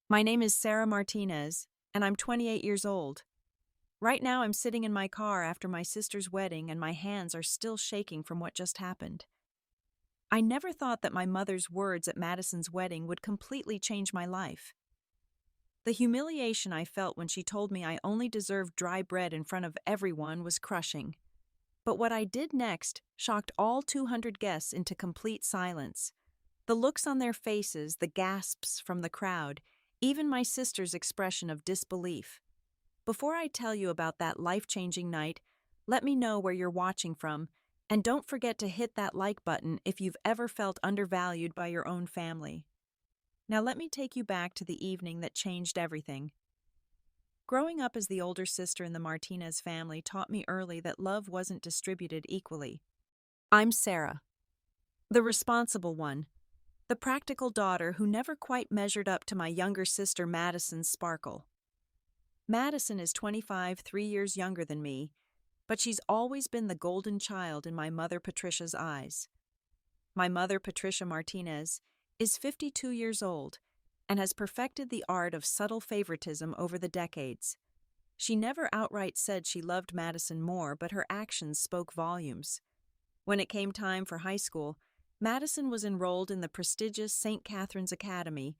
My name is Sarah Martinez, and I'm 28 years old. Right now, I'm sitting in my car after my sister's wedding, and my hands are still shaking from what just happened. I never thought that my mother's words at Madison's wedding would completely change my life. The humiliation I felt when she told me I only deserved dry bread in front of everyone was crushing. But what I did next shocked all 200 guests into complete silence. The looks on their faces, the gasps from the crowd, even my sister's expression of disbelief. Before I tell you about that life-changing night, let me know where you're watching from, and don't forget to hit that like button if you've ever felt undervalued by your own family. Now let me take you back to the evening that changed everything. Growing up as the older sister in the Martinez family taught me early that love wasn't distributed equally. I'm Sarah, the responsible one, the practical daughter who never quite measured up to my younger sister Madison's sparkle. Madison is 25, 3 years younger than me, but she's always been the golden child in my mother Patricia's eyes. My mother, Patricia Martinez, is 52 years old and has perfected the art of subtle favoritism over the decades. She never outright said she loved Madison more, but her actions spoke volumes. When it came time for high school, Madison was enrolled in the prestigious St. Catherine's Academy,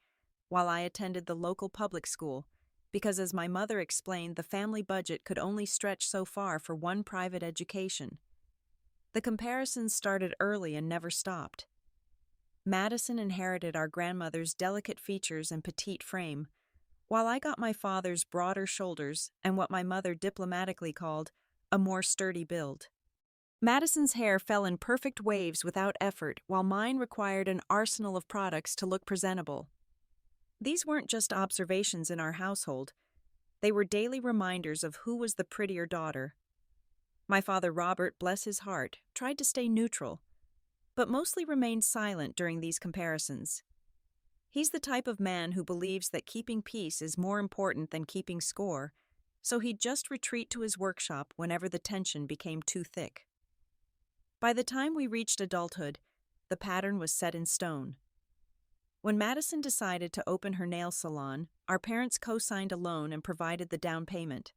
while I attended the local public school, because as my mother explained, the family budget could only stretch so far for one private education. The comparisons started early and never stopped. Madison inherited our grandmother's delicate features and petite frame, while I got my father's broader shoulders and what my mother diplomatically called a more sturdy build. Madison's hair fell in perfect waves without effort, while mine required an arsenal of products to look presentable. These weren't just observations in our household. They were daily reminders of who was the prettier daughter. My father Robert, bless his heart, tried to stay neutral, but mostly remained silent during these comparisons. He's the type of man who believes that keeping peace is more important than keeping score, so he'd just retreat to his workshop whenever the tension became too thick. By the time we reached adulthood, the pattern was set in stone. When Madison decided to open her nail salon, our parents co-signed a loan and provided the down payment.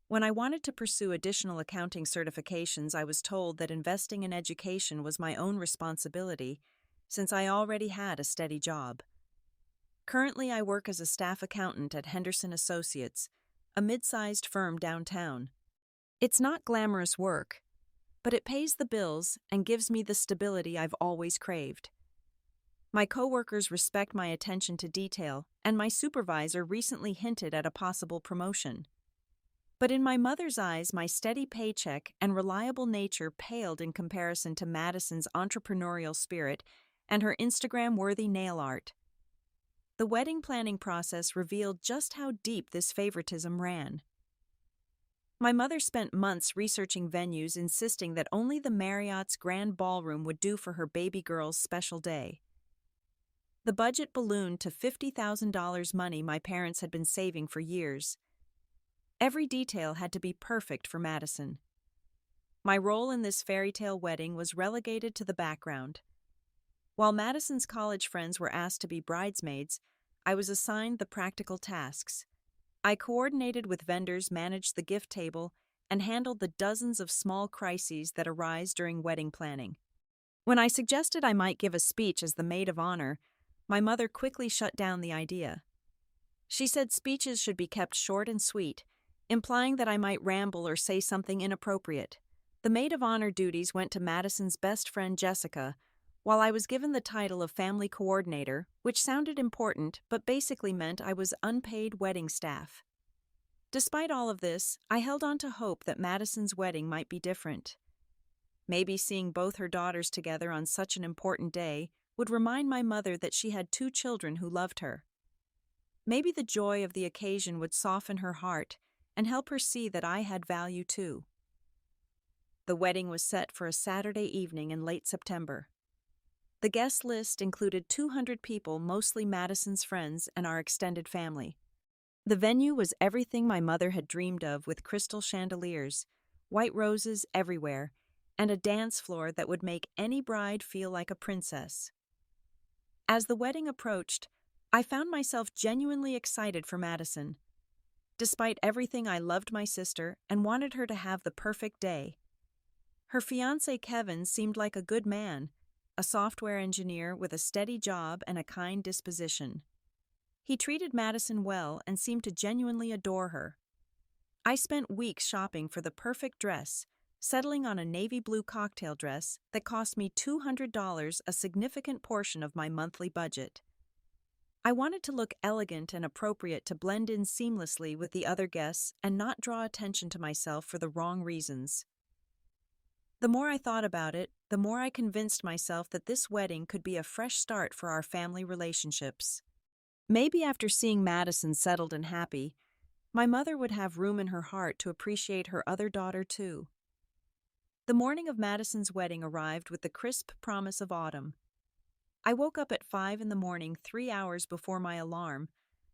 When I wanted to pursue additional accounting certifications, I was told that investing in education was my own responsibility, since I already had a steady job. Currently, I work as a staff accountant at Henderson Associates, a mid-sized firm downtown. It's not glamorous work, but it pays the bills and gives me the stability I've always craved. My coworkers respect my attention to detail, and my supervisor recently hinted at a possible promotion. But in my mother's eyes, my steady paycheck and reliable nature paled in comparison to Madison's entrepreneurial spirit and her Instagram-worthy nail art. The wedding planning process revealed just how deep this favoritism ran. My mother spent months researching venues, insisting that only the Marriott's grand ballroom would do for her baby girl's special day. The budget ballooned to $50,000, money my parents had been saving for years. Every detail had to be perfect for Madison. My role in this fairy tale wedding was relegated to the background. While Madison's college friends were asked to be bridesmaids, I was assigned the practical tasks. I coordinated with vendors, managed the gift table, and handled the dozens of small crises that arise during wedding planning. When I suggested I might give a speech as the maid of honor, my mother quickly shut down the idea. She said speeches should be kept short and sweet, implying that I might ramble or say something inappropriate. The maid of honor duties went to Madison's best friend Jessica, while I was given the title of family coordinator, which sounded important but basically meant I was unpaid wedding staff. Despite all of this, I held on to hope that Madison's wedding might be different. Maybe seeing both her daughters together on such an important day would remind my mother that she had two children who loved her. Maybe the joy of the occasion would soften her heart and help her see that I had value too. The wedding was set for a Saturday evening in late September. The guest list included 200 people, mostly Madison's friends and our extended family. The venue was everything my mother had dreamed of, with crystal chandeliers, white roses everywhere, and a dance floor that would make any bride feel like a princess. As the wedding approached, I found myself genuinely excited for Madison. Despite everything, I loved my sister and wanted her to have the perfect day. Her fiancé Kevin seemed like a good man, a software engineer with a steady job and a kind disposition. He treated Madison well and seemed to genuinely adore her. I spent weeks shopping for the perfect dress, settling on a navy blue cocktail dress that cost me $200, a significant portion of my monthly budget. I wanted to look elegant and appropriate to blend in seamlessly with the other guests and not draw attention to myself for the wrong reasons. The more I thought about it, the more I convinced myself that this wedding could be a fresh start for our family relationships. Maybe after seeing Madison settled and happy, my mother would have room in her heart to appreciate her other daughter too. The morning of Madison's wedding arrived with the crisp promise of autumn. I woke up at 5 in the morning, 3 hours before my alarm,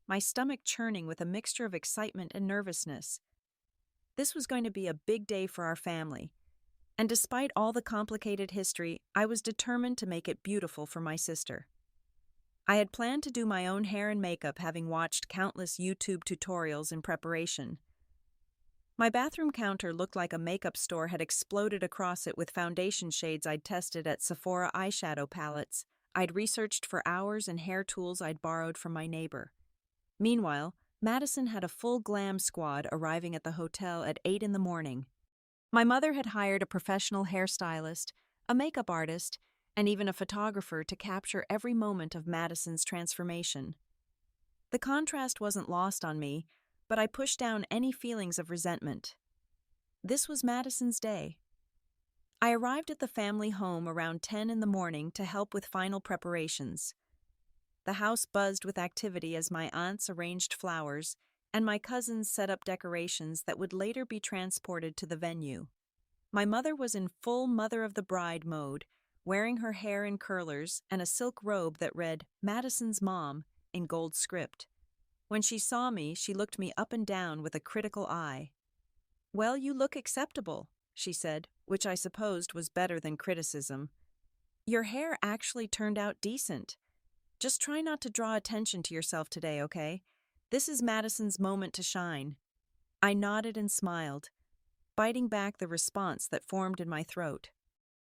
my stomach churning with a mixture of excitement and nervousness. This was going to be a big day for our family, and despite all the complicated history, I was determined to make it beautiful for my sister. I had planned to do my own hair and makeup, having watched countless YouTube tutorials in preparation. My bathroom counter looked like a makeup store had exploded across it with foundation shades I'd tested at Sephora, eyeshadow palettes I'd researched for hours, and hair tools I'd borrowed from my neighbor. Meanwhile, Madison had a full glam squad arriving at the hotel at 8 in the morning. My mother had hired a professional hairstylist, a makeup artist, and even a photographer to capture every moment of Madison's transformation. The contrast wasn't lost on me, but I pushed down any feelings of resentment. This was Madison's day. I arrived at the family home around 10 in the morning to help with final preparations. The house buzzed with activity as my aunts arranged flowers and my cousins set up decorations that would later be transported to the venue. My mother was in full mother-of-the-bride mode, wearing her hair in curlers and a silk robe that read, "Madison's Mom," in gold script. When she saw me, she looked me up and down with a critical eye. "Well, you look acceptable," she said, which I supposed was better than criticism. "Your hair actually turned out decent. Just try not to draw attention to yourself today, okay? This is Madison's moment to shine." I nodded and smiled, biting back the response that formed in my throat.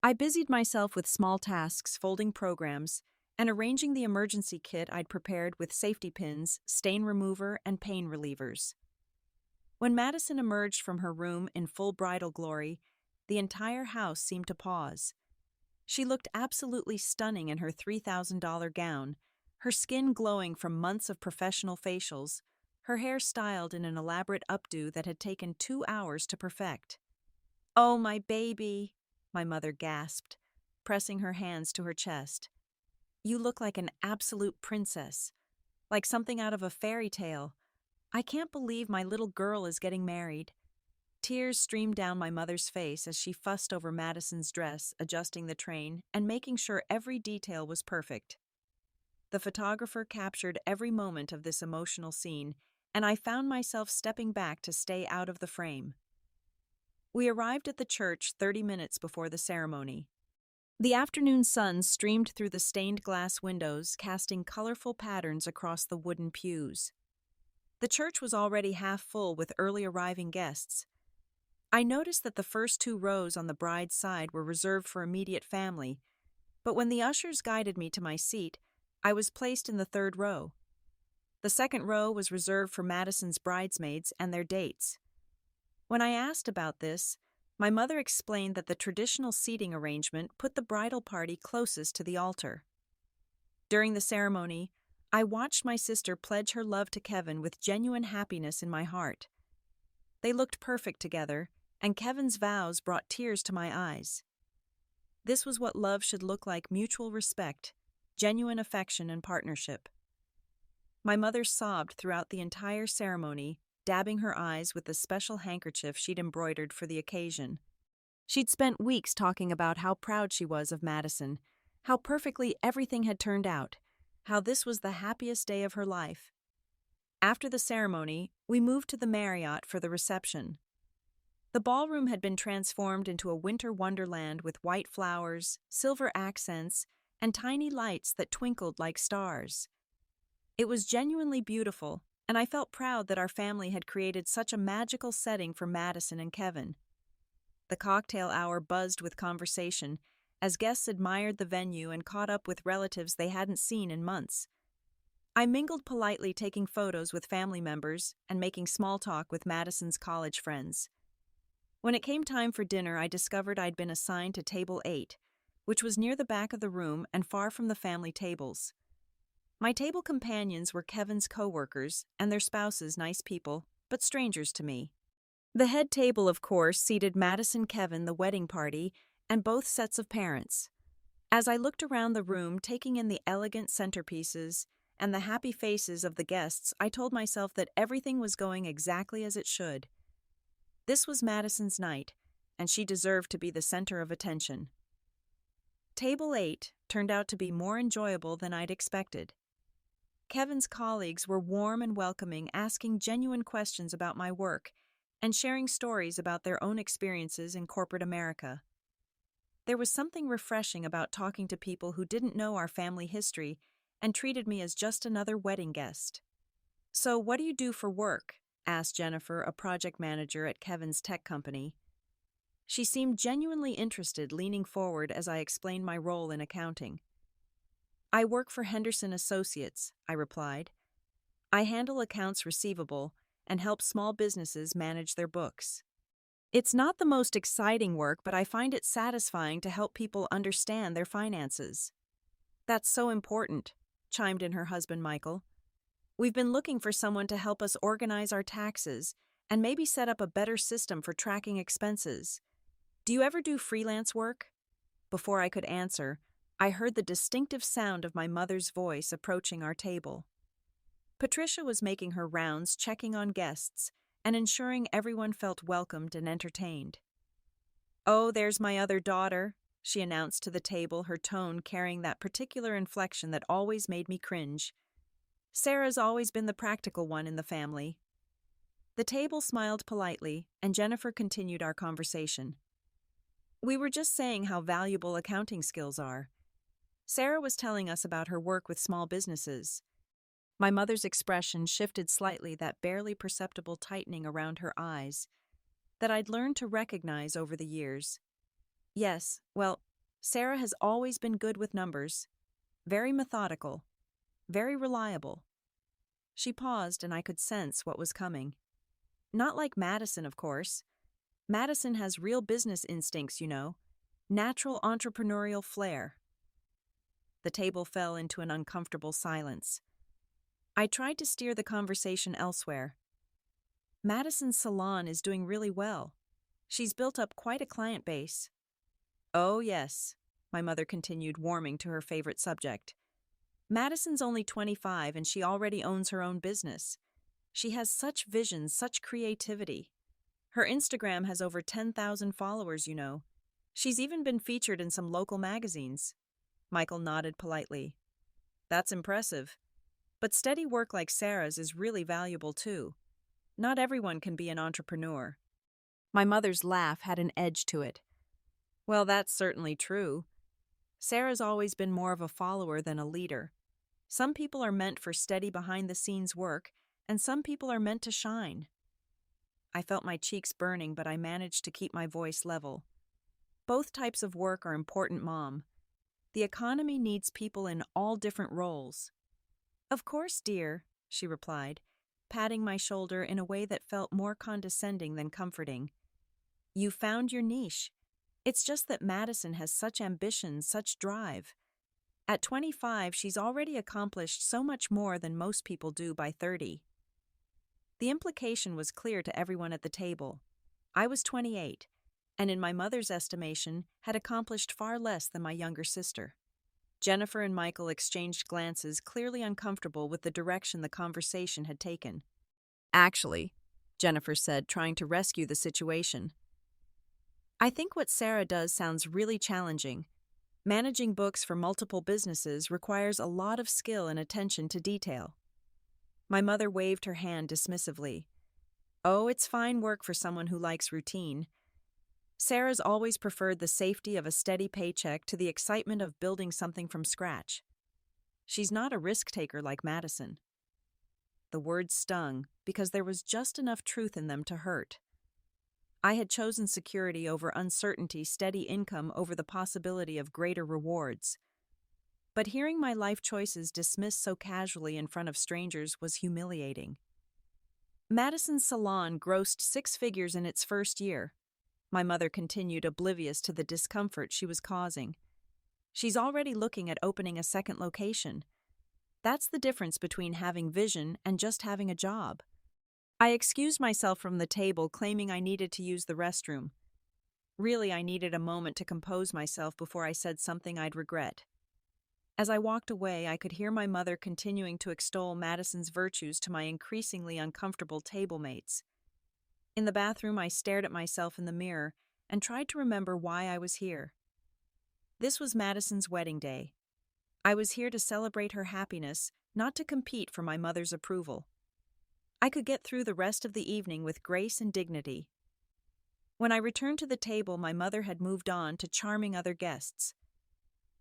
I busied myself with small tasks, folding programs, and arranging the emergency kit I'd prepared with safety pins, stain remover, and pain relievers. When Madison emerged from her room in full bridal glory, the entire house seemed to pause. She looked absolutely stunning in her $3,000 gown, her skin glowing from months of professional facials, her hair styled in an elaborate updo that had taken 2 hours to perfect. "Oh, my baby," my mother gasped, pressing her hands to her chest. "You look like an absolute princess, like something out of a fairy tale. I can't believe my little girl is getting married." Tears streamed down my mother's face as she fussed over Madison's dress, adjusting the train, and making sure every detail was perfect. The photographer captured every moment of this emotional scene, and I found myself stepping back to stay out of the frame. We arrived at the church 30 minutes before the ceremony. The afternoon sun streamed through the stained glass windows, casting colorful patterns across the wooden pews. The church was already half full with early arriving guests. I noticed that the first 2 rows on the bride's side were reserved for immediate family, but when the ushers guided me to my seat, I was placed in the 3rd row. The 2nd row was reserved for Madison's bridesmaids and their dates. When I asked about this, my mother explained that the traditional seating arrangement put the bridal party closest to the altar. During the ceremony, I watched my sister pledge her love to Kevin with genuine happiness in my heart. They looked perfect together, and Kevin's vows brought tears to my eyes. This was what love should look like: mutual respect, genuine affection, and partnership. My mother sobbed throughout the entire ceremony, dabbing her eyes with the special handkerchief she'd embroidered for the occasion. She'd spent weeks talking about how proud she was of Madison, how perfectly everything had turned out, how this was the happiest day of her life. After the ceremony, we moved to the Marriott for the reception. The ballroom had been transformed into a winter wonderland with white flowers, silver accents, and tiny lights that twinkled like stars. It was genuinely beautiful, and I felt proud that our family had created such a magical setting for Madison and Kevin. The cocktail hour buzzed with conversation as guests admired the venue and caught up with relatives they hadn't seen in months. I mingled politely, taking photos with family members and making small talk with Madison's college friends. When it came time for dinner, I discovered I'd been assigned to table 8, which was near the back of the room and far from the family tables. My table companions were Kevin's coworkers and their spouses, nice people, but strangers to me. The head table, of course, seated Madison, Kevin, the wedding party, and both sets of parents. As I looked around the room, taking in the elegant centerpieces and the happy faces of the guests, I told myself that everything was going exactly as it should. This was Madison's night, and she deserved to be the center of attention. Table 8 turned out to be more enjoyable than I'd expected. Kevin's colleagues were warm and welcoming, asking genuine questions about my work and sharing stories about their own experiences in corporate America. There was something refreshing about talking to people who didn't know our family history and treated me as just another wedding guest. "So, what do you do for work?" asked Jennifer, a project manager at Kevin's tech company. She seemed genuinely interested, leaning forward as I explained my role in accounting. "I work for Henderson Associates," I replied. "I handle accounts receivable and help small businesses manage their books. It's not the most exciting work, but I find it satisfying to help people understand their finances." "That's so important," chimed in her husband Michael. "We've been looking for someone to help us organize our taxes and maybe set up a better system for tracking expenses. Do you ever do freelance work?" Before I could answer, I heard the distinctive sound of my mother's voice approaching our table. Patricia was making her rounds, checking on guests and ensuring everyone felt welcomed and entertained. "Oh, there's my other daughter," she announced to the table, her tone carrying that particular inflection that always made me cringe. "Sarah's always been the practical one in the family." The table smiled politely, and Jennifer continued our conversation. "We were just saying how valuable accounting skills are. Sarah was telling us about her work with small businesses." My mother's expression shifted slightly, that barely perceptible tightening around her eyes that I'd learned to recognize over the years. "Yes, well, Sarah has always been good with numbers, very methodical, very reliable." She paused, and I could sense what was coming. "Not like Madison, of course. Madison has real business instincts, natural entrepreneurial flair." The table fell into an uncomfortable silence. I tried to steer the conversation elsewhere. "Madison's salon is doing really well. She's built up quite a client base." "Oh, yes," my mother continued, warming to her favorite subject. "Madison's only 25 and she already owns her own business. She has such vision, such creativity. Her Instagram has over 10,000 followers. She's even been featured in some local magazines." Michael nodded politely. "That's impressive. But steady work like Sarah's is really valuable too. Not everyone can be an entrepreneur." My mother's laugh had an edge to it. "Well, that's certainly true. Sarah's always been more of a follower than a leader. Some people are meant for steady behind-the-scenes work, and some people are meant to shine." I felt my cheeks burning, but I managed to keep my voice level. "Both types of work are important, Mom. The economy needs people in all different roles." "Of course, dear," she replied, patting my shoulder in a way that felt more condescending than comforting. "You found your niche. It's just that Madison has such ambition, such drive. At 25, she's already accomplished so much more than most people do by 30. The implication was clear to everyone at the table. I was 28, and in my mother's estimation, had accomplished far less than my younger sister. Jennifer and Michael exchanged glances, clearly uncomfortable with the direction the conversation had taken. "Actually," Jennifer said, trying to rescue the situation, "I think what Sarah does sounds really challenging. Managing books for multiple businesses requires a lot of skill and attention to detail." My mother waved her hand dismissively. "Oh, it's fine work for someone who likes routine. Sarah's always preferred the safety of a steady paycheck to the excitement of building something from scratch." She's not a risk taker like Madison. The words stung because there was just enough truth in them to hurt. I had chosen security over uncertainty, steady income over the possibility of greater rewards. But hearing my life choices dismissed so casually in front of strangers was humiliating. Madison's salon grossed 6 figures in its first year. My mother continued, oblivious to the discomfort she was causing. She's already looking at opening a second location. That's the difference between having vision and just having a job. I excused myself from the table, claiming I needed to use the restroom. Really, I needed a moment to compose myself before I said something I'd regret. As I walked away, I could hear my mother continuing to extol Madison's virtues to my increasingly uncomfortable table mates. In the bathroom, I stared at myself in the mirror and tried to remember why I was here. This was Madison's wedding day. I was here to celebrate her happiness, not to compete for my mother's approval. I could get through the rest of the evening with grace and dignity. When I returned to the table, my mother had moved on to charming other guests.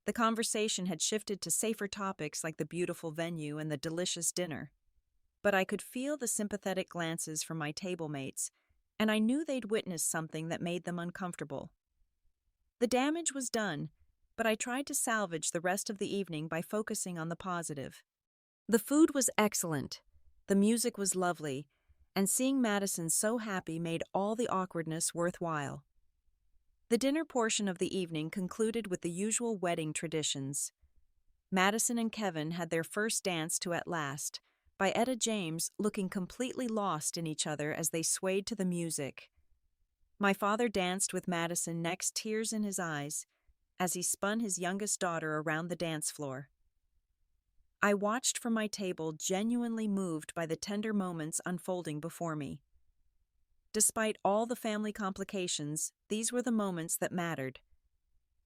The conversation had shifted to safer topics like the beautiful venue and the delicious dinner. But I could feel the sympathetic glances from my table mates, and I knew they'd witnessed something that made them uncomfortable. The damage was done, but I tried to salvage the rest of the evening by focusing on the positive. The food was excellent, the music was lovely, and seeing Madison so happy made all the awkwardness worthwhile. The dinner portion of the evening concluded with the usual wedding traditions. Madison and Kevin had their first dance to At Last, by Etta James, looking completely lost in each other as they swayed to the music. My father danced with Madison next, tears in his eyes, as he spun his youngest daughter around the dance floor. I watched from my table, genuinely moved by the tender moments unfolding before me. Despite all the family complications, these were the moments that mattered.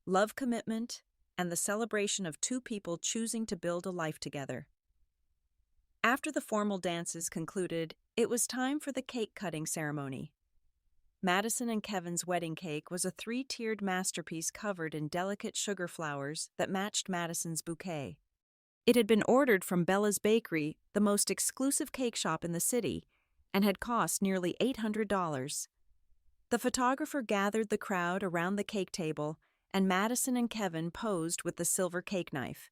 Love, commitment, and the celebration of two people choosing to build a life together. After the formal dances concluded, it was time for the cake-cutting ceremony. Madison and Kevin's wedding cake was a 3-tiered masterpiece covered in delicate sugar flowers that matched Madison's bouquet. It had been ordered from Bella's Bakery, the most exclusive cake shop in the city, and had cost nearly $800. The photographer gathered the crowd around the cake table, and Madison and Kevin posed with the silver cake knife.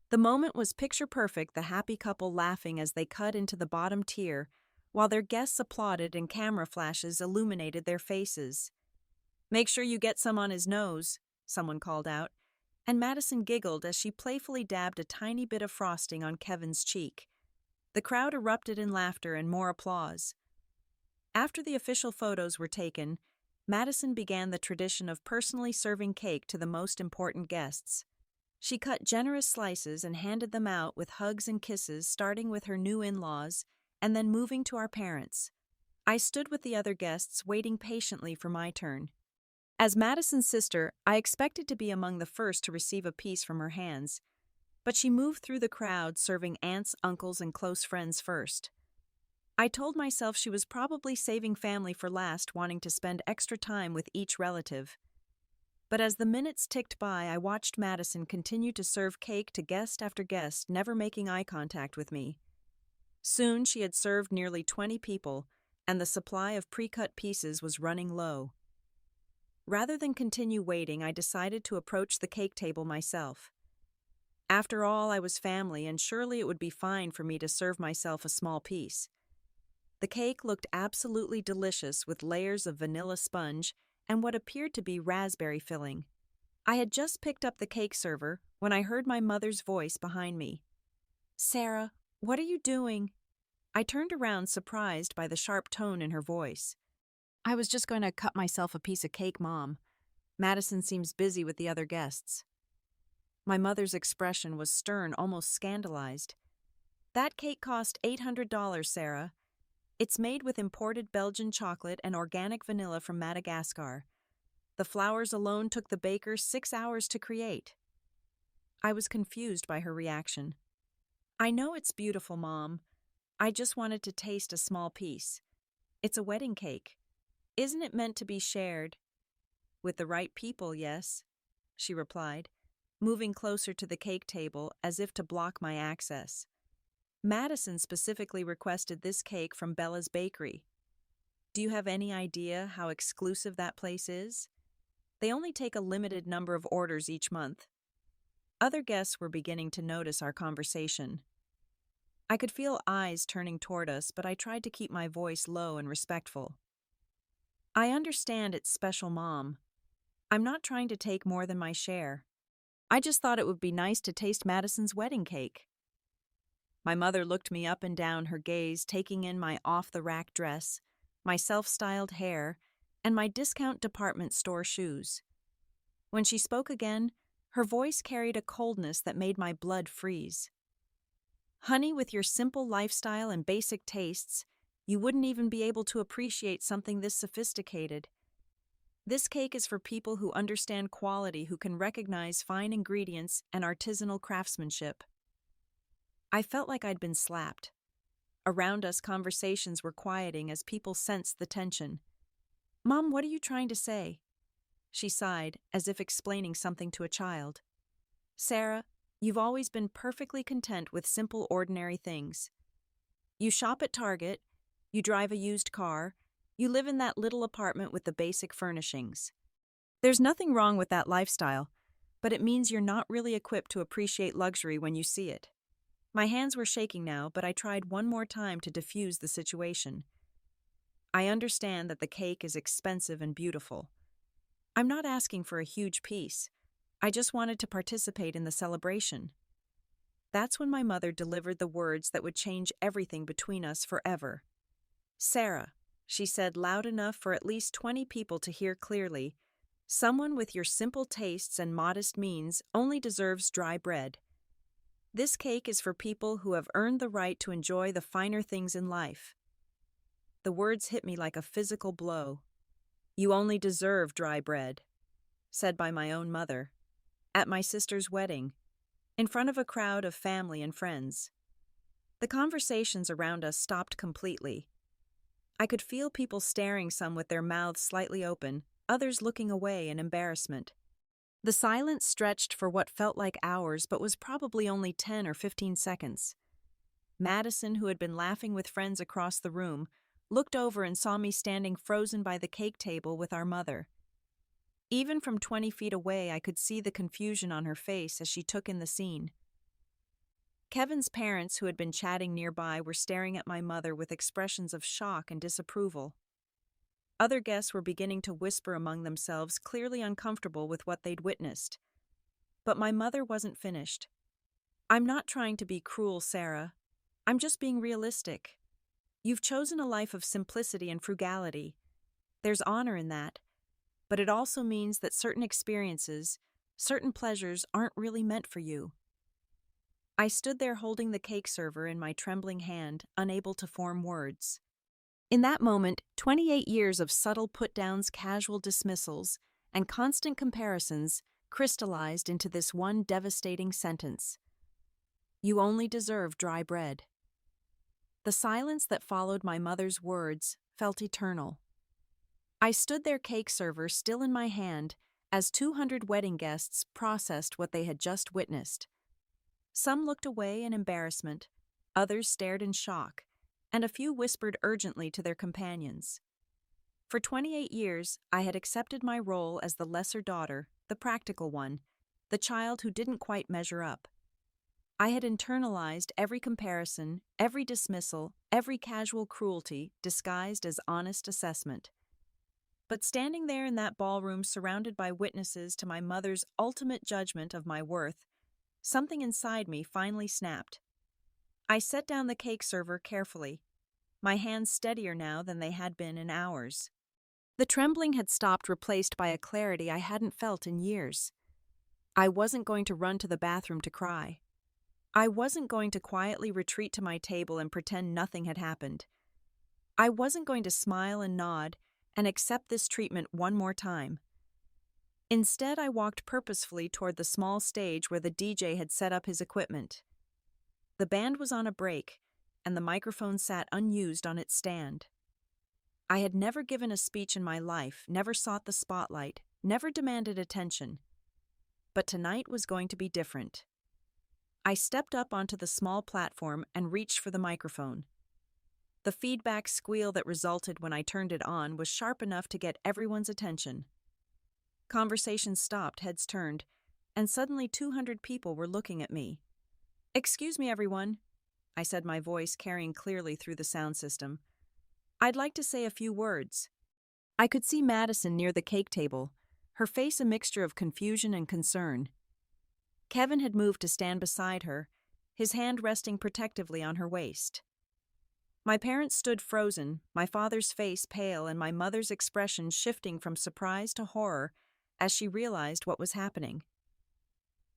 The moment was picture-perfect, the happy couple laughing as they cut into the bottom tier, while their guests applauded and camera flashes illuminated their faces. "Make sure you get some on his nose," someone called out, and Madison giggled as she playfully dabbed a tiny bit of frosting on Kevin's cheek. The crowd erupted in laughter and more applause. After the official photos were taken, Madison began the tradition of personally serving cake to the most important guests. She cut generous slices and handed them out with hugs and kisses, starting with her new in-laws and then moving to our parents. I stood with the other guests, waiting patiently for my turn. As Madison's sister, I expected to be among the first to receive a piece from her hands, but she moved through the crowd, serving aunts, uncles, and close friends first. I told myself she was probably saving family for last, wanting to spend extra time with each relative. But as the minutes ticked by, I watched Madison continue to serve cake to guest after guest, never making eye contact with me. Soon she had served nearly 20 people, and the supply of pre-cut pieces was running low. Rather than continue waiting, I decided to approach the cake table myself. After all, I was family, and surely it would be fine for me to serve myself a small piece. The cake looked absolutely delicious, with layers of vanilla sponge and what appeared to be raspberry filling. I had just picked up the cake server when I heard my mother's voice behind me. "Sarah, what are you doing?" I turned around, surprised by the sharp tone in her voice. "I was just going to cut myself a piece of cake, Mom. Madison seems busy with the other guests." My mother's expression was stern, almost scandalized. "That cake cost $800, Sarah. It's made with imported Belgian chocolate and organic vanilla from Madagascar. The flowers alone took the baker 6 hours to create." I was confused by her reaction. "I know it's beautiful, Mom. I just wanted to taste a small piece. It's a wedding cake. Isn't it meant to be shared?" "With the right people, yes," she replied. moving closer to the cake table as if to block my access. Madison specifically requested this cake from Bella's Bakery. Do you have any idea how exclusive that place is? They only take a limited number of orders each month. Other guests were beginning to notice our conversation. I could feel eyes turning toward us, but I tried to keep my voice low and respectful. I understand it's special, Mom. I'm not trying to take more than my share. I just thought it would be nice to taste Madison's wedding cake. My mother looked me up and down, her gaze taking in my off-the-rack dress, my self-styled hair, and my discount department store shoes. When she spoke again, her voice carried a coldness that made my blood freeze. Honey, with your simple lifestyle and basic tastes, you wouldn't even be able to appreciate something this sophisticated. This cake is for people who understand quality, who can recognize fine ingredients and artisanal craftsmanship. I felt like I'd been slapped. Around us, conversations were quieting as people sensed the tension. Mom, what are you trying to say? She sighed, as if explaining something to a child. Sarah, you've always been perfectly content with simple, ordinary things. You shop at Target, you drive a used car, you live in that little apartment with the basic furnishings. There's nothing wrong with that lifestyle, but it means you're not really equipped to appreciate luxury when you see it. My hands were shaking now, but I tried one more time to diffuse the situation. I understand that the cake is expensive and beautiful. I'm not asking for a huge piece. I just wanted to participate in the celebration. That's when my mother delivered the words that would change everything between us forever. Sarah, she said loud enough for at least 20 people to hear clearly, someone with your simple tastes and modest means only deserves dry bread. This cake is for people who have earned the right to enjoy the finer things in life. The words hit me like a physical blow. You only deserve dry bread, said by my own mother, at my sister's wedding, in front of a crowd of family and friends. The conversations around us stopped completely. I could feel people staring, some with their mouths slightly open, others looking away in embarrassment. The silence stretched for what felt like hours but was probably only 10 or 15 seconds. Madison, who had been laughing with friends across the room, looked over and saw me standing frozen by the cake table with our mother. Even from 20 feet away, I could see the confusion on her face as she took in the scene. Kevin's parents, who had been chatting nearby, were staring at my mother with expressions of shock and disapproval. Other guests were beginning to whisper among themselves, clearly uncomfortable with what they'd witnessed. But my mother wasn't finished. I'm not trying to be cruel, Sarah. I'm just being realistic. You've chosen a life of simplicity and frugality. There's honor in that. But it also means that certain experiences, certain pleasures aren't really meant for you. I stood there holding the cake server in my trembling hand, unable to form words. In that moment, 28 years of subtle put-downs, casual dismissals, and constant comparisons crystallized into this one devastating sentence. You only deserve dry bread. The silence that followed my mother's words felt eternal. I stood there, cake server still in my hand, as 200 wedding guests processed what they had just witnessed. Some looked away in embarrassment, others stared in shock, and a few whispered urgently to their companions. For 28 years, I had accepted my role as the lesser daughter, the practical one, the child who didn't quite measure up. I had internalized every comparison, every dismissal, every casual cruelty disguised as honest assessment. But standing there in that ballroom surrounded by witnesses to my mother's ultimate judgment of my worth, something inside me finally snapped. I set down the cake server carefully, my hands steadier now than they had been in hours. The trembling had stopped, replaced by a clarity I hadn't felt in years. I wasn't going to run to the bathroom to cry. I wasn't going to quietly retreat to my table and pretend nothing had happened. I wasn't going to smile and nod and accept this treatment one more time. Instead, I walked purposefully toward the small stage where the DJ had set up his equipment. The band was on a break, and the microphone sat unused on its stand. I had never given a speech in my life, never sought the spotlight, never demanded attention. But tonight was going to be different. I stepped up onto the small platform and reached for the microphone. The feedback squeal that resulted when I turned it on was sharp enough to get everyone's attention. Conversation stopped, heads turned, and suddenly 200 people were looking at me. "Excuse me, everyone," I said, my voice carrying clearly through the sound system. "I'd like to say a few words." I could see Madison near the cake table, her face a mixture of confusion and concern. Kevin had moved to stand beside her, his hand resting protectively on her waist. My parents stood frozen, my father's face pale and my mother's expression shifting from surprise to horror as she realized what was happening.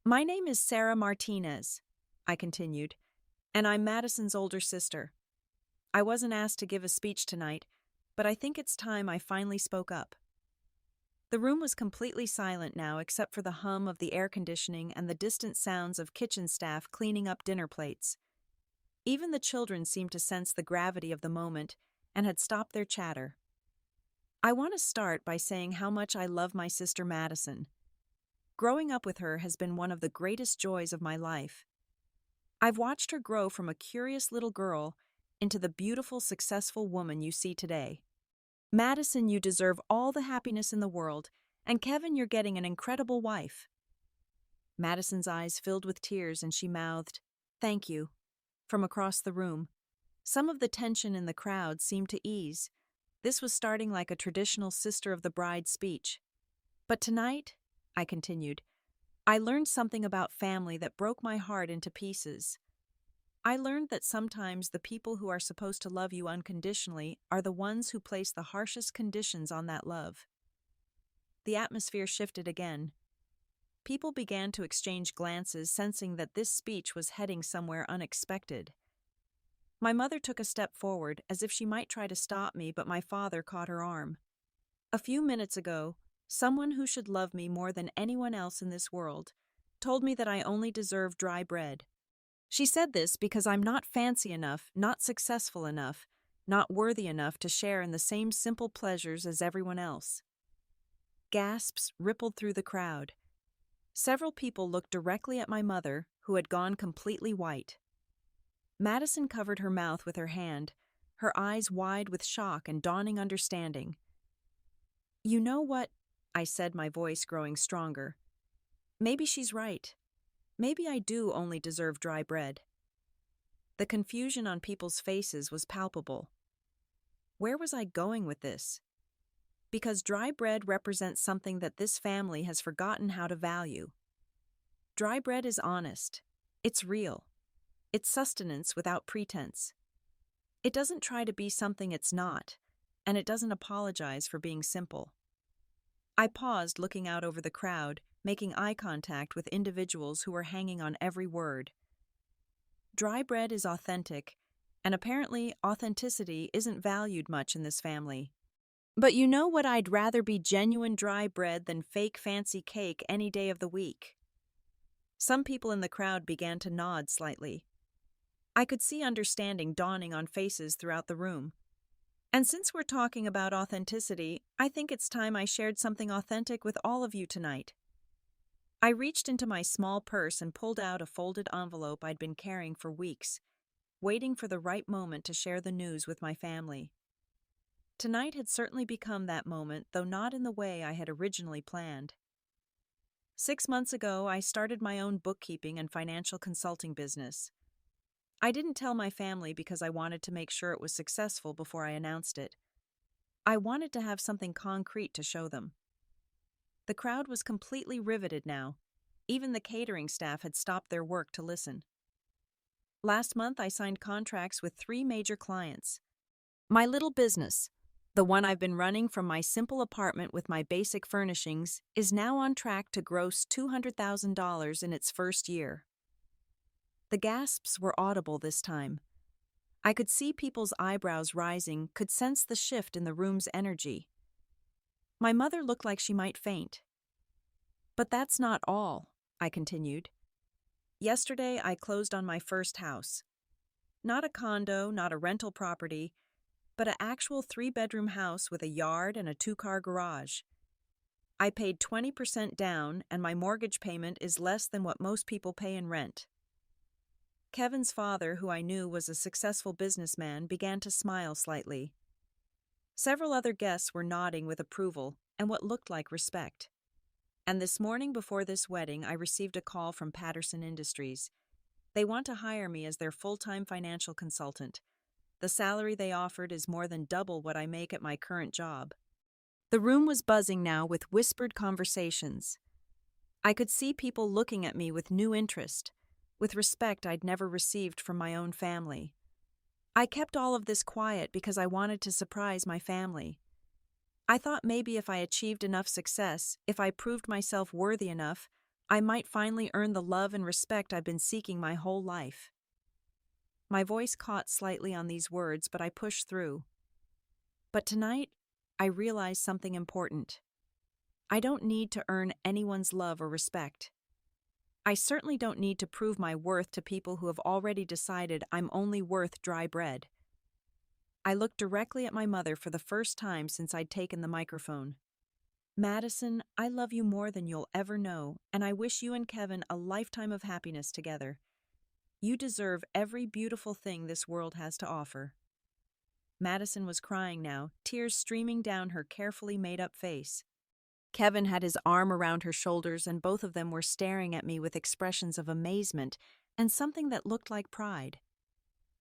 "My name is Sarah Martinez," I continued, "and I'm Madison's older sister. I wasn't asked to give a speech tonight, but I think it's time I finally spoke up." The room was completely silent now except for the hum of the air conditioning and the distant sounds of kitchen staff cleaning up dinner plates. Even the children seemed to sense the gravity of the moment and had stopped their chatter. I want to start by saying how much I love my sister Madison. Growing up with her has been one of the greatest joys of my life. I've watched her grow from a curious little girl into the beautiful, successful woman you see today. Madison, you deserve all the happiness in the world, and Kevin, you're getting an incredible wife. Madison's eyes filled with tears and she mouthed, "Thank you," from across the room. Some of the tension in the crowd seemed to ease. This was starting like a traditional sister of the bride speech. "But tonight," I continued, "I learned something about family that broke my heart into pieces. I learned that sometimes the people who are supposed to love you unconditionally are the ones who place the harshest conditions on that love." The atmosphere shifted again. People began to exchange glances, sensing that this speech was heading somewhere unexpected. My mother took a step forward, as if she might try to stop me, but my father caught her arm. "A few minutes ago, someone who should love me more than anyone else in this world told me that I only deserve dry bread. She said this because I'm not fancy enough, not successful enough, not worthy enough to share in the same simple pleasures as everyone else." Gasps rippled through the crowd. Several people looked directly at my mother, who had gone completely white. Madison covered her mouth with her hand, her eyes wide with shock and dawning understanding. "You know what?" I said, my voice growing stronger. "Maybe she's right. Maybe I do only deserve dry bread." The confusion on people's faces was palpable. Where was I going with this? Because dry bread represents something that this family has forgotten how to value. Dry bread is honest. It's real. It's sustenance without pretense. It doesn't try to be something it's not, and it doesn't apologize for being simple. I paused, looking out over the crowd, making eye contact with individuals who were hanging on every word. Dry bread is authentic, and apparently authenticity isn't valued much in this family. But you know what? I'd rather be genuine dry bread than fake fancy cake any day of the week. Some people in the crowd began to nod slightly. I could see understanding dawning on faces throughout the room. And since we're talking about authenticity, I think it's time I shared something authentic with all of you tonight. I reached into my small purse and pulled out a folded envelope I'd been carrying for weeks, waiting for the right moment to share the news with my family. Tonight had certainly become that moment, though not in the way I had originally planned. 6 months ago, I started my own bookkeeping and financial consulting business. I didn't tell my family because I wanted to make sure it was successful before I announced it. I wanted to have something concrete to show them. The crowd was completely riveted now. Even the catering staff had stopped their work to listen. Last month, I signed contracts with 3 major clients. My little business, the one I've been running from my simple apartment with my basic furnishings, is now on track to gross $200,000 in its first year. The gasps were audible this time. I could see people's eyebrows rising, could sense the shift in the room's energy. My mother looked like she might faint. "But that's not all," I continued. "Yesterday, I closed on my first house. Not a condo, not a rental property, but an actual 3-bedroom house with a yard and a 2-car garage. I paid 20% down, and my mortgage payment is less than what most people pay in rent. Kevin's father, who I knew was a successful businessman, began to smile slightly. Several other guests were nodding with approval and what looked like respect. And this morning before this wedding, I received a call from Patterson Industries. They want to hire me as their full-time financial consultant. The salary they offered is more than double what I make at my current job. The room was buzzing now with whispered conversations. I could see people looking at me with new interest, with respect I'd never received from my own family. I kept all of this quiet because I wanted to surprise my family. I thought maybe if I achieved enough success, if I proved myself worthy enough, I might finally earn the love and respect I've been seeking my whole life. My voice caught slightly on these words, but I pushed through. But tonight, I realized something important. I don't need to earn anyone's love or respect. I certainly don't need to prove my worth to people who have already decided I'm only worth dry bread. I looked directly at my mother for the first time since I'd taken the microphone. Madison, I love you more than you'll ever know, and I wish you and Kevin a lifetime of happiness together. You deserve every beautiful thing this world has to offer. Madison was crying now, tears streaming down her carefully made-up face. Kevin had his arm around her shoulders, and both of them were staring at me with expressions of amazement and something that looked like pride.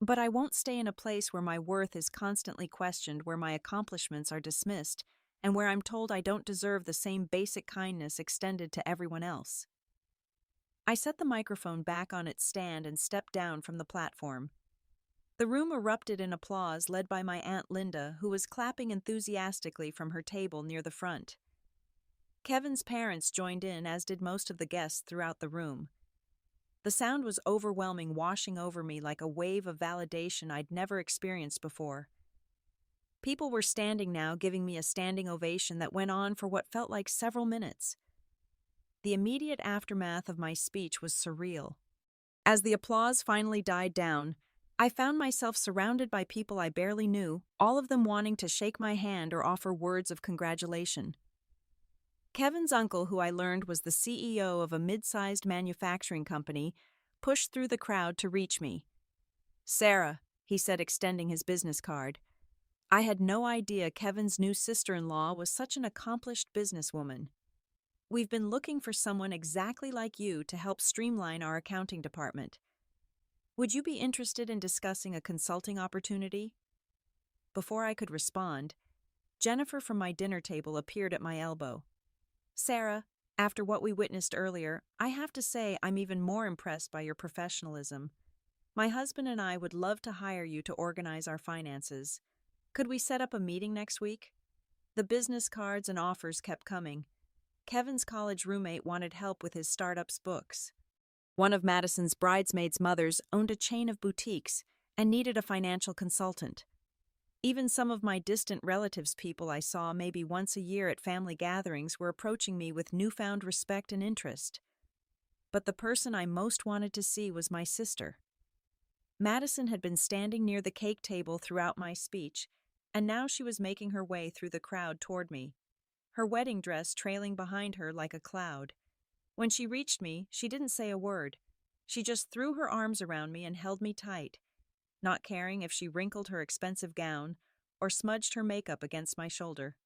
But I won't stay in a place where my worth is constantly questioned, where my accomplishments are dismissed, and where I'm told I don't deserve the same basic kindness extended to everyone else. I set the microphone back on its stand and stepped down from the platform. The room erupted in applause, led by my Aunt Linda, who was clapping enthusiastically from her table near the front. Kevin's parents joined in, as did most of the guests throughout the room. The sound was overwhelming, washing over me like a wave of validation I'd never experienced before. People were standing now, giving me a standing ovation that went on for what felt like several minutes. The immediate aftermath of my speech was surreal. As the applause finally died down, I found myself surrounded by people I barely knew, all of them wanting to shake my hand or offer words of congratulation. Kevin's uncle, who I learned was the CEO of a mid-sized manufacturing company, pushed through the crowd to reach me. "Sarah," he said, extending his business card. I had no idea Kevin's new sister-in-law was such an accomplished businesswoman. "We've been looking for someone exactly like you to help streamline our accounting department. Would you be interested in discussing a consulting opportunity?" Before I could respond, Jennifer from my dinner table appeared at my elbow. "Sarah, after what we witnessed earlier, I have to say I'm even more impressed by your professionalism. My husband and I would love to hire you to organize our finances. Could we set up a meeting next week?" The business cards and offers kept coming. Kevin's college roommate wanted help with his startup's books. One of Madison's bridesmaids' mothers owned a chain of boutiques and needed a financial consultant. Even some of my distant relatives, people I saw maybe once a year at family gatherings, were approaching me with newfound respect and interest. But the person I most wanted to see was my sister. Madison had been standing near the cake table throughout my speech, and now she was making her way through the crowd toward me, her wedding dress trailing behind her like a cloud. When she reached me, she didn't say a word. She just threw her arms around me and held me tight, not caring if she wrinkled her expensive gown or smudged her makeup against my shoulder.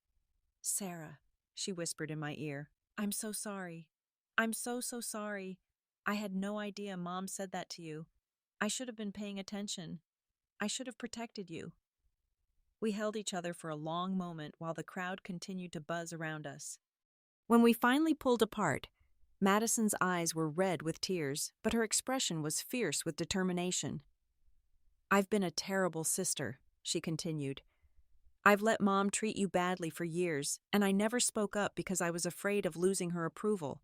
"Sarah," she whispered in my ear, "I'm so sorry. I'm so sorry. I had no idea Mom said that to you. I should have been paying attention. I should have protected you." We held each other for a long moment while the crowd continued to buzz around us. When we finally pulled apart, Madison's eyes were red with tears, but her expression was fierce with determination. "I've been a terrible sister," she continued. "I've let Mom treat you badly for years, and I never spoke up because I was afraid of losing her approval.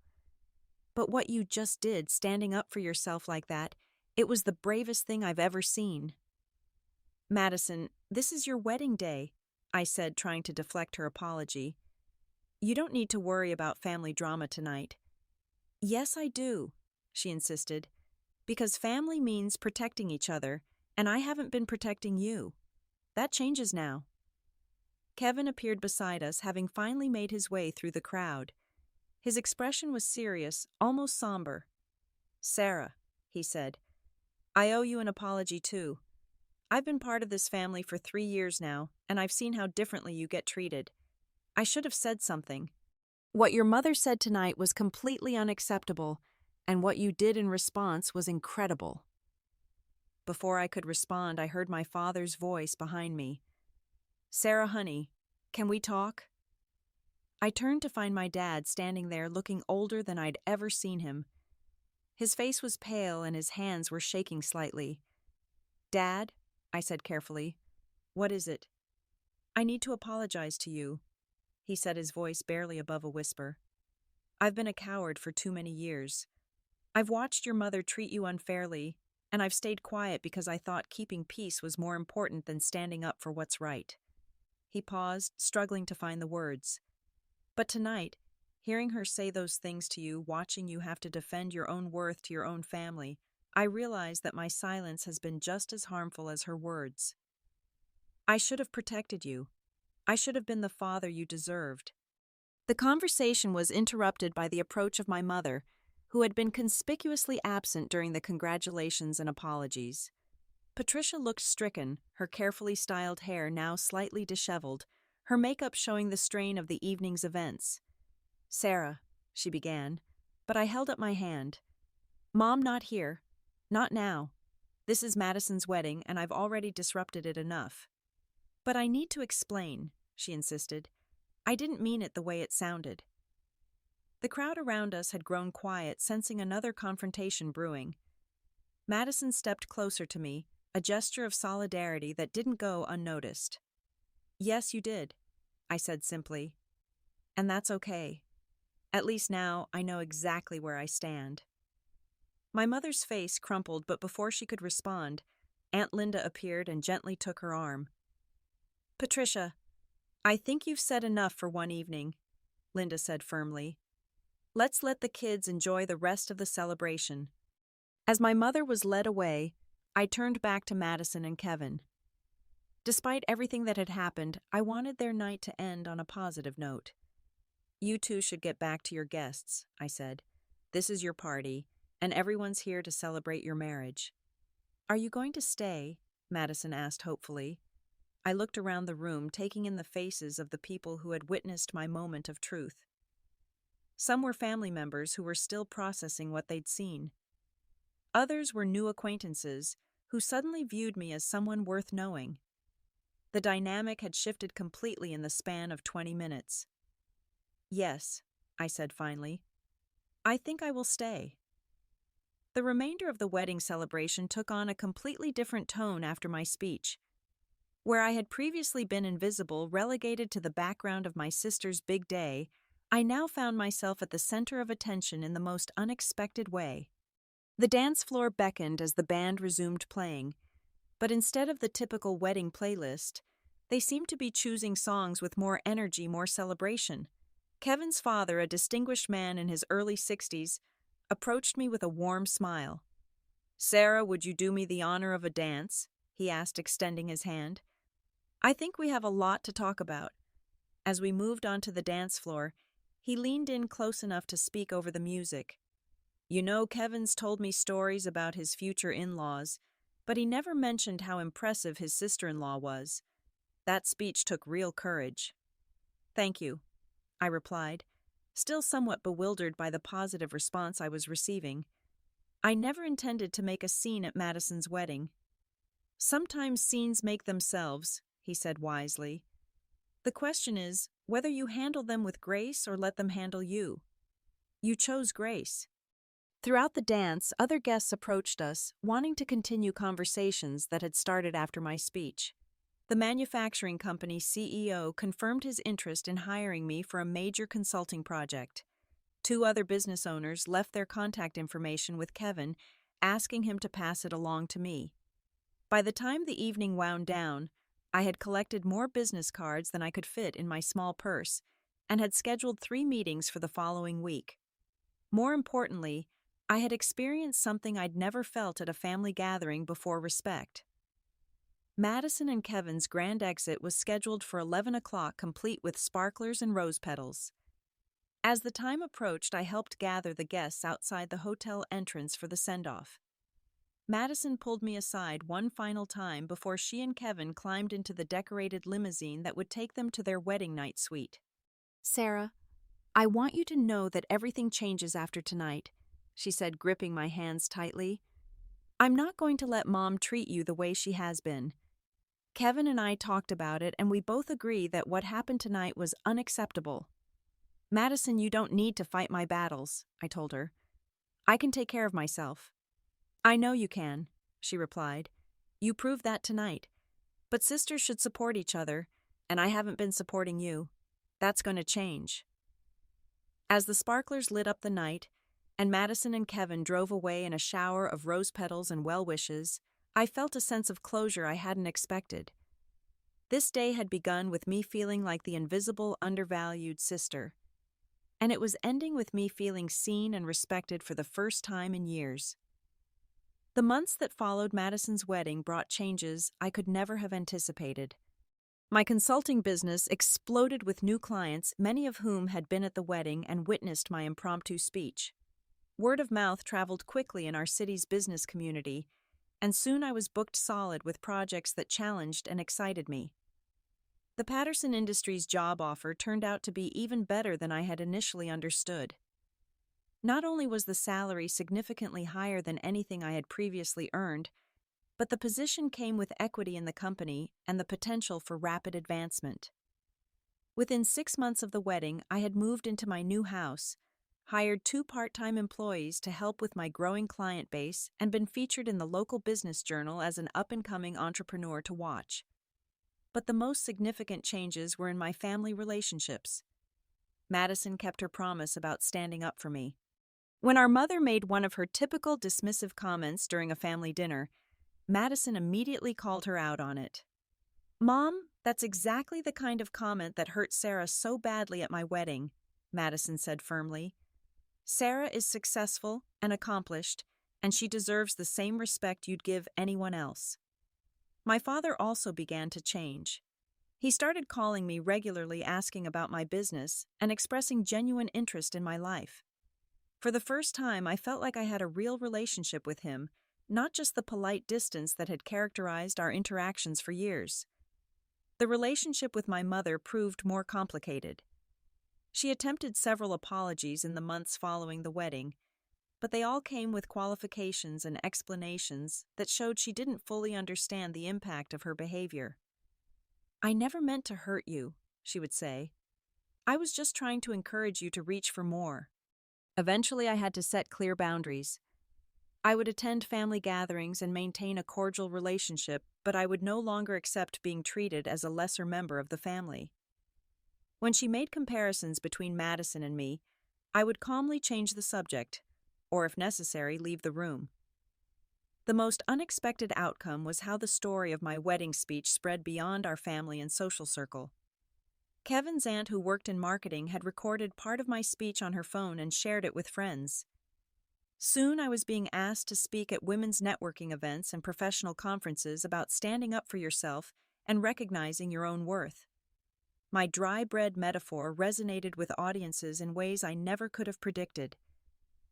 But what you just did, standing up for yourself like that, it was the bravest thing I've ever seen." "Madison, this is your wedding day," I said, trying to deflect her apology. "You don't need to worry about family drama tonight." "Yes, I do," she insisted, "because family means protecting each other, and I haven't been protecting you. That changes now." Kevin appeared beside us, having finally made his way through the crowd. His expression was serious, almost somber. "Sarah," he said, "I owe you an apology too. I've been part of this family for 3 years now, and I've seen how differently you get treated. I should have said something. What your mother said tonight was completely unacceptable, and what you did in response was incredible." Before I could respond, I heard my father's voice behind me. "Sarah, honey, can we talk?" I turned to find my dad standing there looking older than I'd ever seen him. His face was pale and his hands were shaking slightly. "Dad," I said carefully, "what is it?" "I need to apologize to you," he said, his voice barely above a whisper. "I've been a coward for too many years. I've watched your mother treat you unfairly, and I've stayed quiet because I thought keeping peace was more important than standing up for what's right." He paused, struggling to find the words. "But tonight, hearing her say those things to you, watching you have to defend your own worth to your own family, I realize that my silence has been just as harmful as her words. I should have protected you. I should have been the father you deserved." The conversation was interrupted by the approach of my mother, who had been conspicuously absent during the congratulations and apologies. Patricia looked stricken, her carefully styled hair now slightly disheveled, her makeup showing the strain of the evening's events. "Sarah," she began, but I held up my hand. "Mom, not here. Not now. This is Madison's wedding, and I've already disrupted it enough." "But I need to explain," she insisted. "I didn't mean it the way it sounded." The crowd around us had grown quiet, sensing another confrontation brewing. Madison stepped closer to me, a gesture of solidarity that didn't go unnoticed. "Yes, you did," I said simply. "And that's okay. At least now I know exactly where I stand." My mother's face crumpled, but before she could respond, Aunt Linda appeared and gently took her arm. "Patricia, I think you've said enough for one evening," Linda said firmly. "Let's let the kids enjoy the rest of the celebration." As my mother was led away, I turned back to Madison and Kevin. Despite everything that had happened, I wanted their night to end on a positive note. "You two should get back to your guests," I said. "This is your party, and everyone's here to celebrate your marriage." "Are you going to stay?" Madison asked hopefully. I looked around the room, taking in the faces of the people who had witnessed my moment of truth. Some were family members who were still processing what they'd seen. Others were new acquaintances who suddenly viewed me as someone worth knowing. The dynamic had shifted completely in the span of 20 minutes. "Yes," I said finally. "I think I will stay." The remainder of the wedding celebration took on a completely different tone after my speech. Where I had previously been invisible, relegated to the background of my sister's big day, I now found myself at the center of attention in the most unexpected way. The dance floor beckoned as the band resumed playing, but instead of the typical wedding playlist, they seemed to be choosing songs with more energy, more celebration. Kevin's father, a distinguished man in his early 60s, approached me with a warm smile. "Sarah, would you do me the honor of a dance?" he asked, extending his hand. I think we have a lot to talk about. As we moved onto the dance floor, he leaned in close enough to speak over the music. "You know, Kevin's told me stories about his future in-laws, but he never mentioned how impressive his sister-in-law was. That speech took real courage." "Thank you," I replied, still somewhat bewildered by the positive response I was receiving. I never intended to make a scene at Madison's wedding. "Sometimes scenes make themselves," he said wisely. "The question is whether you handle them with grace or let them handle you. You chose grace." Throughout the dance, other guests approached us, wanting to continue conversations that had started after my speech. The manufacturing company's CEO confirmed his interest in hiring me for a major consulting project. 2 other business owners left their contact information with Kevin, asking him to pass it along to me. By the time the evening wound down, I had collected more business cards than I could fit in my small purse and had scheduled 3 meetings for the following week. More importantly, I had experienced something I'd never felt at a family gathering before: respect. Madison and Kevin's grand exit was scheduled for 11 o'clock, complete with sparklers and rose petals. As the time approached, I helped gather the guests outside the hotel entrance for the send-off. Madison pulled me aside one final time before she and Kevin climbed into the decorated limousine that would take them to their wedding night suite. "Sarah, I want you to know that everything changes after tonight," she said, gripping my hands tightly. "I'm not going to let Mom treat you the way she has been. Kevin and I talked about it, and we both agree that what happened tonight was unacceptable." "Madison, you don't need to fight my battles," I told her. "I can take care of myself." "I know you can," she replied. "You proved that tonight. But sisters should support each other, and I haven't been supporting you. That's going to change." As the sparklers lit up the night, and Madison and Kevin drove away in a shower of rose petals and well wishes, I felt a sense of closure I hadn't expected. This day had begun with me feeling like the invisible, undervalued sister, and it was ending with me feeling seen and respected for the first time in years. The months that followed Madison's wedding brought changes I could never have anticipated. My consulting business exploded with new clients, many of whom had been at the wedding and witnessed my impromptu speech. Word of mouth traveled quickly in our city's business community, and soon I was booked solid with projects that challenged and excited me. The Patterson Industries job offer turned out to be even better than I had initially understood. Not only was the salary significantly higher than anything I had previously earned, but the position came with equity in the company and the potential for rapid advancement. Within 6 months of the wedding, I had moved into my new house, hired 2 part-time employees to help with my growing client base, and been featured in the local business journal as an up-and-coming entrepreneur to watch. But the most significant changes were in my family relationships. Madison kept her promise about standing up for me. When our mother made one of her typical dismissive comments during a family dinner, Madison immediately called her out on it. "Mom, that's exactly the kind of comment that hurt Sarah so badly at my wedding," Madison said firmly. "Sarah is successful and accomplished, and she deserves the same respect you'd give anyone else." My father also began to change. He started calling me regularly, asking about my business and expressing genuine interest in my life. For the first time, I felt like I had a real relationship with him, not just the polite distance that had characterized our interactions for years. The relationship with my mother proved more complicated. She attempted several apologies in the months following the wedding, but they all came with qualifications and explanations that showed she didn't fully understand the impact of her behavior. "I never meant to hurt you," she would say. "I was just trying to encourage you to reach for more." Eventually, I had to set clear boundaries. I would attend family gatherings and maintain a cordial relationship, but I would no longer accept being treated as a lesser member of the family. When she made comparisons between Madison and me, I would calmly change the subject, or if necessary, leave the room. The most unexpected outcome was how the story of my wedding speech spread beyond our family and social circle. Kevin's aunt, who worked in marketing, had recorded part of my speech on her phone and shared it with friends. Soon I was being asked to speak at women's networking events and professional conferences about standing up for yourself and recognizing your own worth. My dry bread metaphor resonated with audiences in ways I never could have predicted.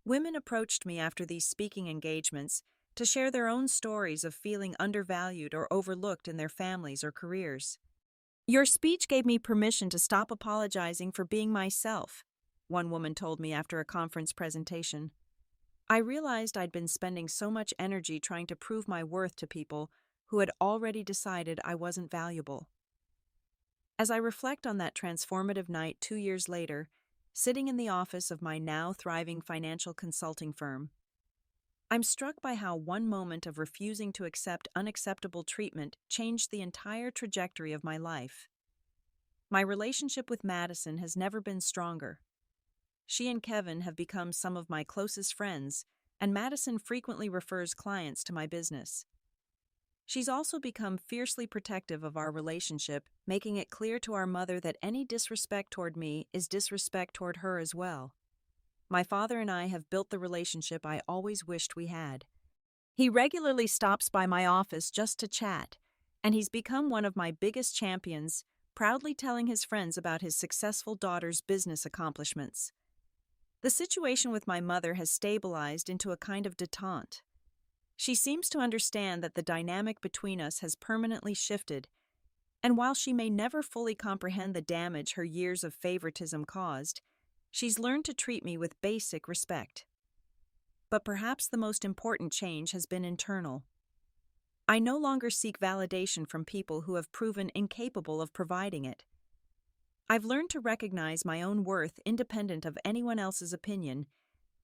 Women approached me after these speaking engagements to share their own stories of feeling undervalued or overlooked in their families or careers. "Your speech gave me permission to stop apologizing for being myself," one woman told me after a conference presentation. I realized I'd been spending so much energy trying to prove my worth to people who had already decided I wasn't valuable. As I reflect on that transformative night 2 years later, sitting in the office of my now thriving financial consulting firm, I'm struck by how one moment of refusing to accept unacceptable treatment changed the entire trajectory of my life. My relationship with Madison has never been stronger. She and Kevin have become some of my closest friends, and Madison frequently refers clients to my business. She's also become fiercely protective of our relationship, making it clear to our mother that any disrespect toward me is disrespect toward her as well. My father and I have built the relationship I always wished we had. He regularly stops by my office just to chat, and he's become one of my biggest champions, proudly telling his friends about his successful daughter's business accomplishments. The situation with my mother has stabilized into a kind of detente. She seems to understand that the dynamic between us has permanently shifted, and while she may never fully comprehend the damage her years of favoritism caused, she's learned to treat me with basic respect. But perhaps the most important change has been internal. I no longer seek validation from people who have proven incapable of providing it. I've learned to recognize my own worth independent of anyone else's opinion,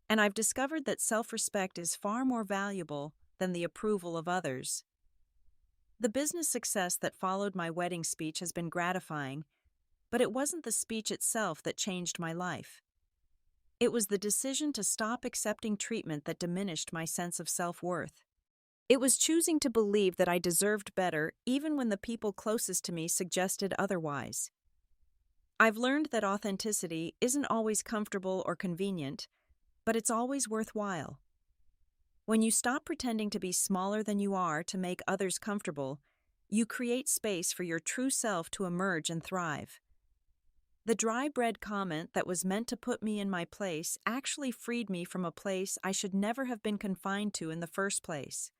and I've discovered that self-respect is far more valuable than the approval of others. The business success that followed my wedding speech has been gratifying, but it wasn't the speech itself that changed my life. It was the decision to stop accepting treatment that diminished my sense of self-worth. It was choosing to believe that I deserved better even when the people closest to me suggested otherwise. I've learned that authenticity isn't always comfortable or convenient, but it's always worthwhile. When you stop pretending to be smaller than you are to make others comfortable, you create space for your true self to emerge and thrive. The dry bread comment that was meant to put me in my place actually freed me from a place I should never have been confined to in the first place.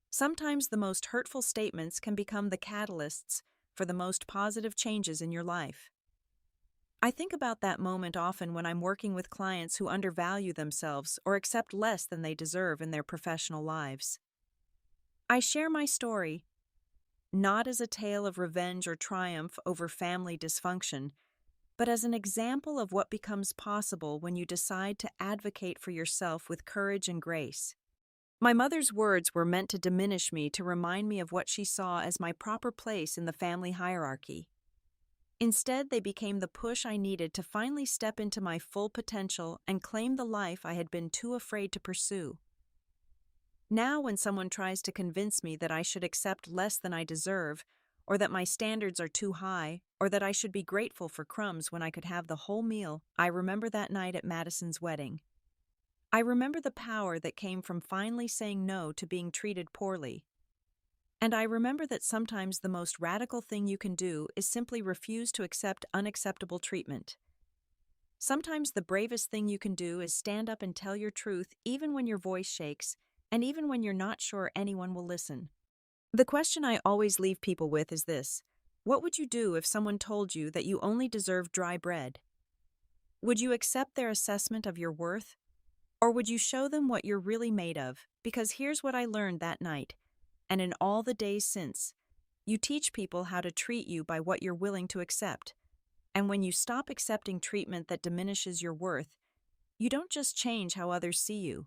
Sometimes the most hurtful statements can become the catalysts for the most positive changes in your life. I think about that moment often when I'm working with clients who undervalue themselves or accept less than they deserve in their professional lives. I share my story, not as a tale of revenge or triumph over family dysfunction, but as an example of what becomes possible when you decide to advocate for yourself with courage and grace. My mother's words were meant to diminish me to remind me of what she saw as my proper place in the family hierarchy. Instead, they became the push I needed to finally step into my full potential and claim the life I had been too afraid to pursue. Now, when someone tries to convince me that I should accept less than I deserve, or that my standards are too high, or that I should be grateful for crumbs when I could have the whole meal, I remember that night at Madison's wedding. I remember the power that came from finally saying no to being treated poorly. And I remember that sometimes the most radical thing you can do is simply refuse to accept unacceptable treatment. Sometimes the bravest thing you can do is stand up and tell your truth even when your voice shakes, and even when you're not sure anyone will listen. The question I always leave people with is this: what would you do if someone told you that you only deserve dry bread? Would you accept their assessment of your worth? Or would you show them what you're really made of? Because here's what I learned that night, and in all the days since: you teach people how to treat you by what you're willing to accept. And when you stop accepting treatment that diminishes your worth, you don't just change how others see you,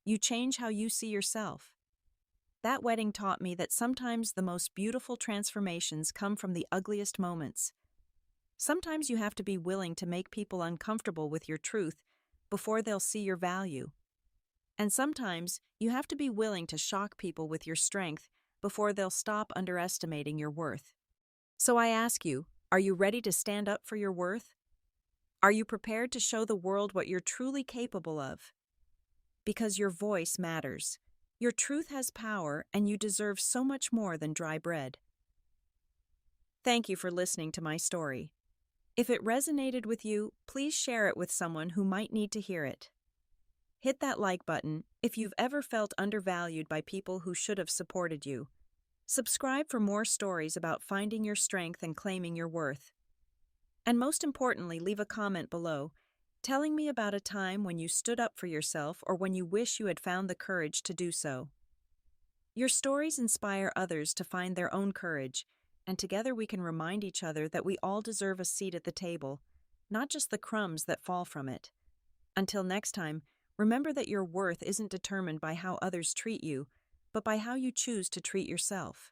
you change how you see yourself. That wedding taught me that sometimes the most beautiful transformations come from the ugliest moments. Sometimes you have to be willing to make people uncomfortable with your truth before they'll see your value. And sometimes you have to be willing to shock people with your strength before they'll stop underestimating your worth. So I ask you, are you ready to stand up for your worth? Are you prepared to show the world what you're truly capable of? Because your voice matters. Your truth has power, and you deserve so much more than dry bread. Thank you for listening to my story. If it resonated with you, please share it with someone who might need to hear it. Hit that like button if you've ever felt undervalued by people who should have supported you. Subscribe for more stories about finding your strength and claiming your worth. And most importantly, leave a comment below, telling me about a time when you stood up for yourself or when you wish you had found the courage to do so. Your stories inspire others to find their own courage, and together we can remind each other that we all deserve a seat at the table, not just the crumbs that fall from it. Until next time, remember that your worth isn't determined by how others treat you, but by how you choose to treat yourself.